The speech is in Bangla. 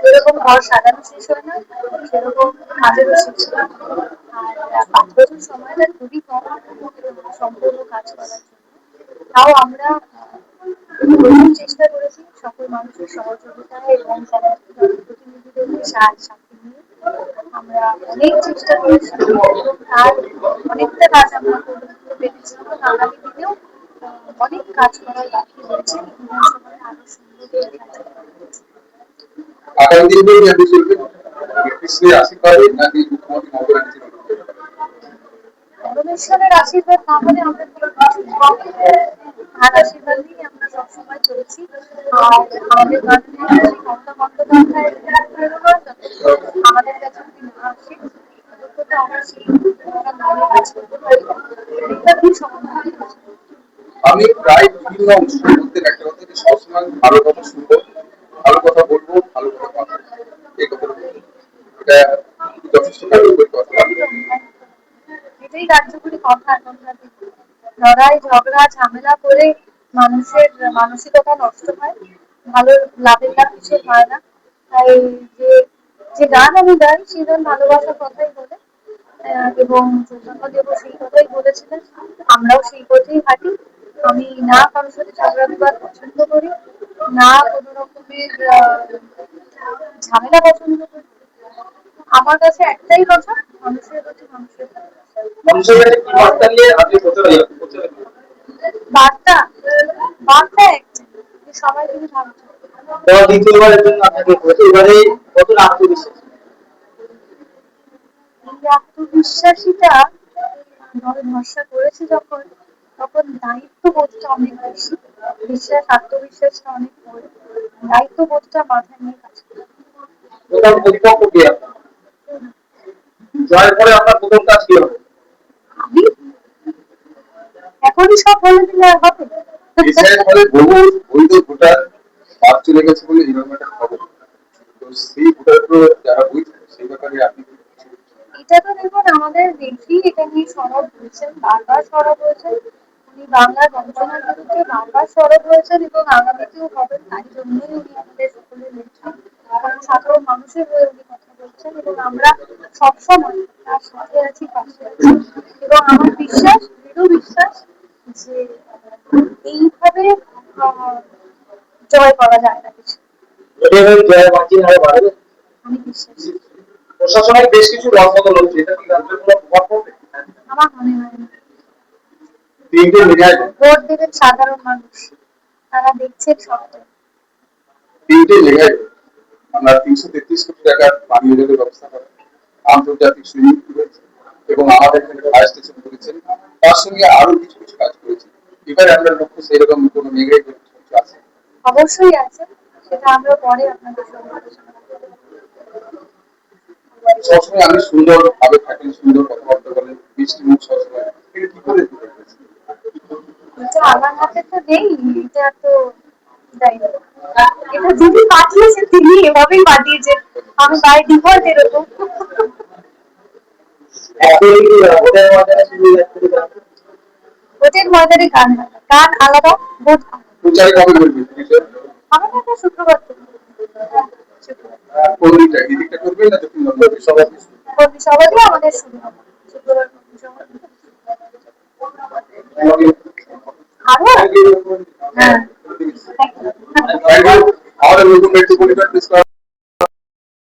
যেরকম ঘর সাজানো শেষ হয় না, সেরকম কাজেরও শেষ হয় না। আর 5 বছর সময়টা খুবই কম সম্পূর্ণ কাজ করার জন্য। তাও আমরা প্রচুর চেষ্টা করেছি সকল মানুষের সহযোগিতায় এবং সমস্ত জনপ্রতিনিধিদেরকে সাথে নিয়ে আমরা অনেক চেষ্টা করেছি এবং তার অনেকটা কাজ আমরা করতে পেরেছি। এবং আগামী দিনেও অনেক কাজ করার বাকি রয়েছে। বিধানসভায় আরো সুন্দর করে কাজ করা হয়েছে। আগামী দিনে কি আপনি চলবেন কৃষ্ণের আশীর্বাদ নাকি মুখ্যমন্ত্রী পরমেশ্বরের আশীর্বাদ না হলে আমরা তার আশীর্বাদ নিয়ে আমরা সবসময় চলছি। আর আমাদের মাননীয় মমতা বন্দ্যোপাধ্যায়ের প্রেরণা যতক্ষণ আমাদের কাছে যদি না আসে, ততক্ষণ আমরা সেই নামে কাজ করতে পারি। এটা খুব সমাধান। আমি প্রায় বিভিন্ন অনুষ্ঠানের মধ্যে একটা কথা যে সবসময় ভালো কথা শুনবো, ভালো কথা বলবো, ভালো কথা পাবো, এই কথাটা এটা যথেষ্ট কার্যকরী কথা। এটাই কার্যকরী কথা। এখনকার লড়াই ঝগড়া ঝামেলা করে মানুষের মানসিকতা নষ্ট হয়, ভালো লাভের লাভ কিছু হয় না। তাই যে যে গান আমি গাই সেই গান ভালোবাসার কথাই বলে, এবং চৈতন্যদেবও সেই কথাই বলেছিলেন। আমরাও সেই পথেই হাঁটি। আমি না কারোর সাথে ঝগড়া বিবাদ পছন্দ করি, না কোনো রকমের ঝামেলা পছন্দ করি। আমার কাছে একটাই কথা, মানুষের কাছে মানুষের বার্তা বার্তা একটাই, যে সবাই যদি ভালো থাকে। দ্বিতীয়বারের জন্য আপনাকে এবারে কতটা আত্মবিশ্বাস? এই আত্মবিশ্বাসীটা ভরসা করেছি যখন, তখন দায়িত্ববোধটা অনেক বেশি। আত্মবিশ্বাসটা অনেক পরে, দায়িত্ববোধটা মাথায় নিয়ে কাজ করে। প্রথম প্রতিপক্ষ কে আপনার? জয়ের পরে আপনার প্রথম কাজ কি হবে? আমি এখনই সব বলে দিলে আর হবে? এসআইয়ের ফলে বহু বৈধ ভোটার বাদ চলে গেছে বলে এরকম একটা খবর। তো সেই ভোটারগুলো যারা বৈধ, সেই ব্যাপারে আপনি এটা তো দেখুন, আমাদের দেখি এটা নিয়ে সরব হয়েছেন, বারবার সরব হয়েছেন। উনি বাংলার বঞ্চনার বিরুদ্ধে বারবার সরব হয়েছেন এবং আগামীতেও হবেন। তাই জন্যই উনি আমাদের সকলের নেত্রী, কারণ সাধারণ মানুষের হয়ে উনি কথা বলছেন এবং আমরা সবসময় তার সাথে আছি, পাশে আছি। এবং আমার বিশ্বাস, দৃঢ় বিশ্বাস, যে এইভাবে জয় করা যায় না কিছু। জয়ের মার্জিন আরো বাড়বে। আমি বিশ্বাসী। প্রশাসনিক বেশ কিছু রদবদল হচ্ছে, এটা কি রাজ্যের কোনো প্রভাব পড়বে? আমার মনে হয় না। তিনটে মেয়াদ ভোট দেবেন সাধারণ মানুষ, তারা দেখছেন সবটা। তিনটে জায়গায় আমরা 333 কোটি টাকার পানীয় জলের ব্যবস্থা করা, আন্তর্জাতিক সুইমিং পুল হয়েছে এবং আমাদের এখানে ফায়ার স্টেশন করেছেন। তার সঙ্গে আরো কিছু কিছু কাজ করেছি। এবারে আমরা লক্ষ্য সেরকম কোনো মেঘাই কিছু আছে? অবশ্যই আছে, সেটা আমরা পরে আপনাদের সঙ্গে আলোচনা করব। সবসময় আমি সুন্দর ভাবে থাকেন, সুন্দর কথাবার্তা বলেন, মিষ্টি মুখ সবসময়, এটা কি করে এটা আমার হাতে তো নেই, এটা তো যাই না। এটা যিনি পাঠিয়েছে তিনি এভাবেই পাঠিয়েছেন, আমি বাই ডিফল্ট এরকম। ভোটের ময়দানে গান হয় না, গান আলাদা, ভোট প্রচারে কবে বলবেন? আমার কাছে শুক্রবার থেকে। কোন দিকটা এদিকটা করবেন না দক্ষিণ বঙ্গের সবাই? কর্মী সভা দিয়ে আমাদের শুরু হবে শুক্রবার কর্মী সভা। আরো হ্যাঁ, আমাদের নতুন মেট্রোপলিটন